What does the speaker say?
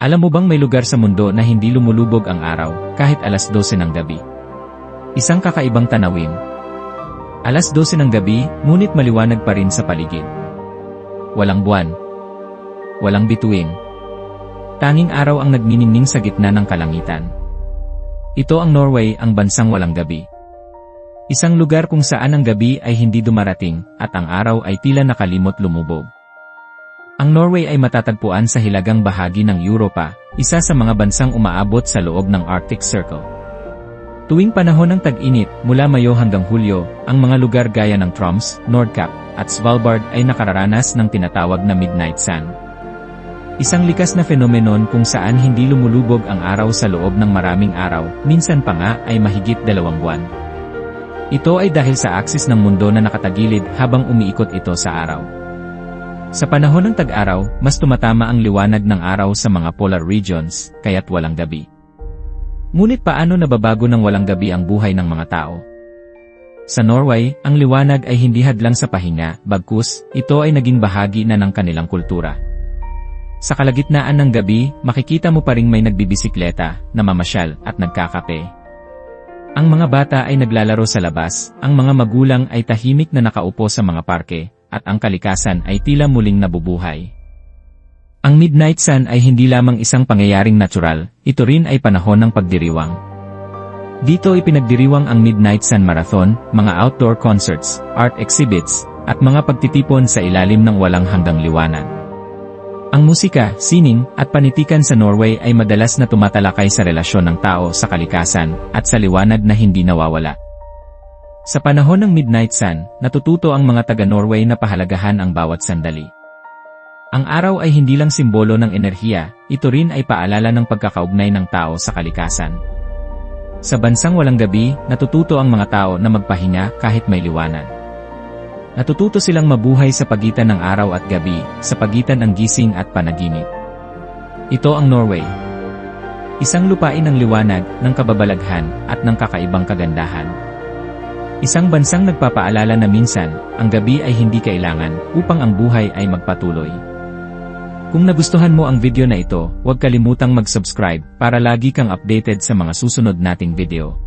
Alam mo bang may lugar sa mundo na hindi lumulubog ang araw kahit alas 12 ng gabi? Isang kakaibang tanawin. Alas 12 ng gabi, ngunit maliwanag pa rin sa paligid. Walang buwan. Walang bituin. Tanging araw ang nagniningning sa gitna ng kalangitan. Ito ang Norway, ang bansang walang gabi. Isang lugar kung saan ang gabi ay hindi dumarating at ang araw ay tila nakalimot lumubog. Ang Norway ay matatagpuan sa hilagang bahagi ng Europa, isa sa mga bansang umaabot sa loob ng Arctic Circle. Tuwing panahon ng tag-init, mula Mayo hanggang Hulyo, ang mga lugar gaya ng Troms, Nordkapp, at Svalbard ay nakararanas ng tinatawag na midnight sun. Isang likas na fenomenon kung saan hindi lumulubog ang araw sa loob ng maraming araw, minsan pa nga ay mahigit 2 buwan. Ito ay dahil sa aksis ng mundo na nakatagilid habang umiikot ito sa araw. Sa panahon ng tag-araw, mas tumatama ang liwanag ng araw sa mga polar regions, kaya't walang gabi. Ngunit paano nababago ng walang gabi ang buhay ng mga tao? Sa Norway, ang liwanag ay hindi hadlang sa pahinga, bagkus, ito ay naging bahagi na ng kanilang kultura. Sa kalagitnaan ng gabi, makikita mo pa ring may nagbibisikleta, namamasyal, at nagkakape. Ang mga bata ay naglalaro sa labas, ang mga magulang ay tahimik na nakaupo sa mga parke, at ang kalikasan ay tila muling nabubuhay. Ang midnight sun ay hindi lamang isang pangyayaring natural, ito rin ay panahon ng pagdiriwang. Dito ipinagdiriwang ang Midnight Sun Marathon, mga outdoor concerts, art exhibits, at mga pagtitipon sa ilalim ng walang hanggang liwanag. Ang musika, sining, at panitikan sa Norway ay madalas na tumatalakay sa relasyon ng tao sa kalikasan, at sa liwanag na hindi nawawala. Sa panahon ng Midnight Sun, natututo ang mga taga-Norway na pahalagahan ang bawat sandali. Ang araw ay hindi lang simbolo ng enerhiya, ito rin ay paalala ng pagkakaugnay ng tao sa kalikasan. Sa bansang walang gabi, natututo ang mga tao na magpahinga kahit may liwanag. Natututo silang mabuhay sa pagitan ng araw at gabi, sa pagitan ng gising at panaginip. Ito ang Norway. Isang lupain ng liwanag, ng kababalaghan, at ng kakaibang kagandahan. Isang bansang nagpapaalala na minsan, ang gabi ay hindi kailangan upang ang buhay ay magpatuloy. Kung nagustuhan mo ang video na ito, huwag kalimutang mag-subscribe para lagi kang updated sa mga susunod nating video.